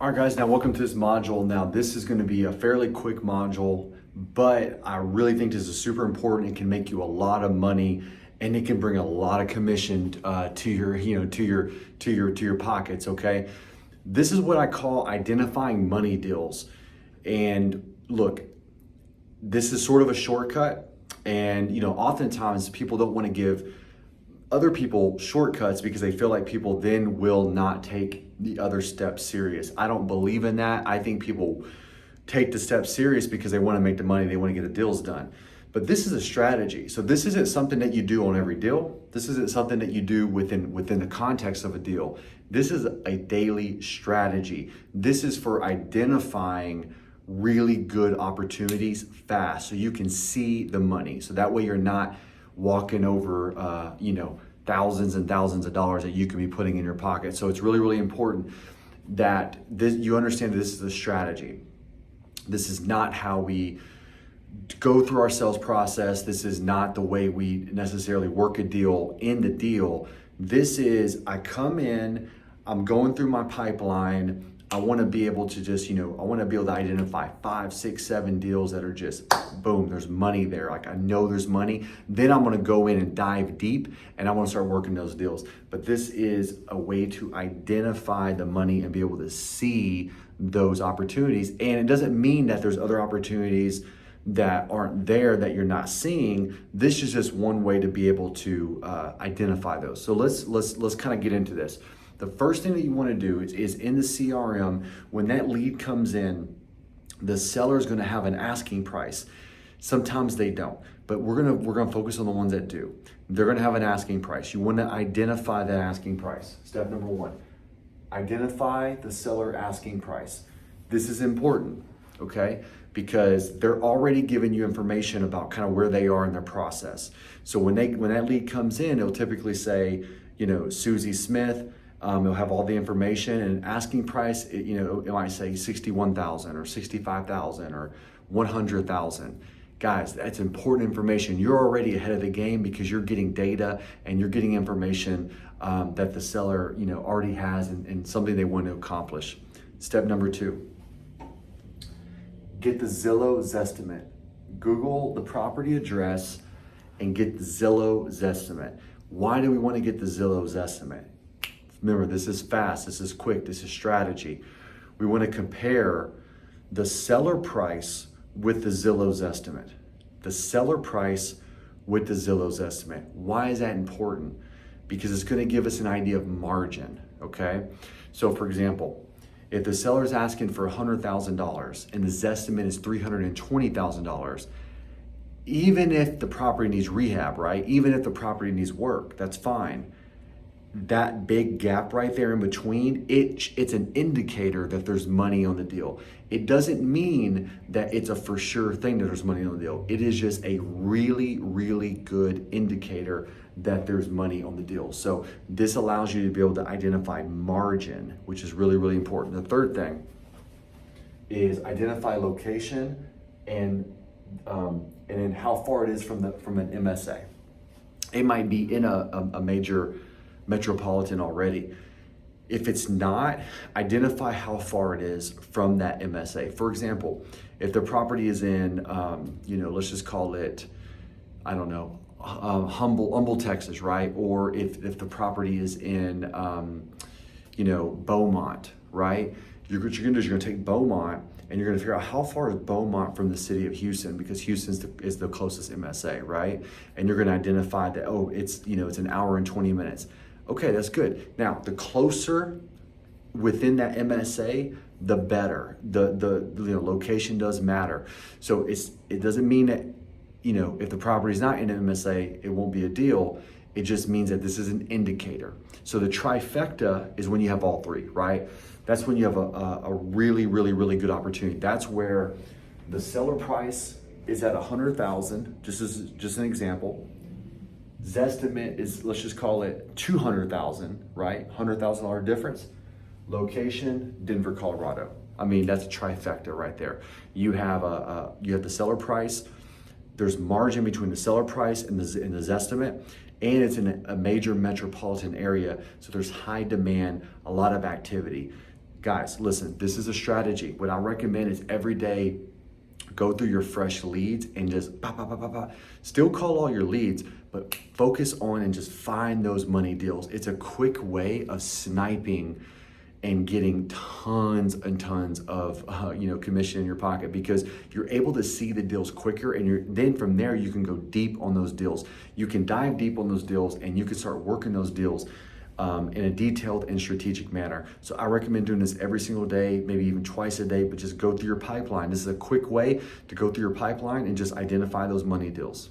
All right, guys, now welcome to this module. Now, this is going to be a fairly quick module, but I really think this is super important. It can make you a lot of money, and it can bring a lot of commission to your pockets. Okay, this is what I call identifying money deals. And look, this is sort of a shortcut, and oftentimes people don't want to give other people shortcuts because they feel like people then will not take the other steps serious. I don't believe in that. I think people take the steps serious because they want to make the money, they want to get the deals done. But this is a strategy. So this isn't something that you do on every deal. This isn't something that you do within the context of a deal. This is a daily strategy. This is for identifying really good opportunities fast so you can see the money. So that way you're not walking over thousands and thousands of dollars that you could be putting in your pocket. So it's really, really important that you understand that this is a strategy. This is not how we go through our sales process. This is not the way we necessarily work a deal in the deal. This is, I come in, I'm going through my pipeline. I want to be able to just, I want to be able to identify 5, 6, 7 deals that are just boom, there's money there. Like I know there's money. Then I'm going to go in and dive deep and I want to start working those deals. But this is a way to identify the money and be able to see those opportunities. And it doesn't mean that there's other opportunities that aren't there that you're not seeing. This is just one way to be able to identify those. So let's kind of get into this. The first thing that you want to do is in the CRM, when that lead comes in, the seller is going to have an asking price. Sometimes they don't, but we're gonna focus on the ones that do. They're going to have an asking price. You want to identify that asking price. Step number 1, identify the seller asking price. This is important, okay? Because they're already giving you information about kind of where they are in their process. So when that lead comes in, it'll typically say, Susie Smith. It'll have all the information, and asking price, it might say 61,000 or 65,000 or 100,000. Guys, that's important information. You're already ahead of the game because you're getting data and you're getting information that the seller, already has and something they want to accomplish. Step number 2, get the Zillow Zestimate. Google the property address and get the Zillow Zestimate. Why do we want to get the Zillow Zestimate? Remember, this is fast, this is quick, this is strategy. We want to compare the seller price with the Zillow's estimate. The seller price with the Zillow's estimate. Why is that important? Because it's going to give us an idea of margin, okay? So for example, if the seller is asking for $100,000 and the Zestimate is $320,000, even if the property needs rehab, right? Even if the property needs work, that's fine. That big gap right there in between, it's an indicator that there's money on the deal. It doesn't mean that it's a for sure thing that there's money on the deal. It is just a really, really good indicator that there's money on the deal. So this allows you to be able to identify margin, which is really, really important. The third thing is identify location and then how far it is from an MSA. It might be in a major metropolitan already. If it's not, identify how far it is from that MSA. For example, if the property is in, let's just call it, I don't know, Humble, Texas, right? Or if the property is in, Beaumont, right? What you're gonna do is you're gonna take Beaumont and you're gonna figure out how far is Beaumont from the city of Houston, because Houston is the closest MSA, right? And you're gonna identify that, it's an hour and 20 minutes. Okay, that's good. Now, the closer within that MSA, the better. The location does matter. So it doesn't mean that, if the property is not in an MSA, it won't be a deal. It just means that this is an indicator. So the trifecta is when you have all three, right? That's when you have a really, really, really good opportunity. That's where the seller price is at 100,000, just an example. Zestimate is, let's just call it 200,000, right? $100,000 difference. Location, Denver, Colorado. I mean, that's a trifecta right there. You have the seller price. There's margin between the seller price and the Zestimate, and it's in a major metropolitan area, so there's high demand, a lot of activity. Guys, listen, this is a strategy. What I recommend is every day go through your fresh leads and just still call all your leads, but focus on and just find those money deals. It's a quick way of sniping and getting tons and tons of commission in your pocket, because you're able to see the deals quicker, and then from there you can go deep on those deals. You can dive deep on those deals, and you can start working those deals in a detailed and strategic manner. So I recommend doing this every single day, maybe even twice a day, but just go through your pipeline. This is a quick way to go through your pipeline and just identify those money deals.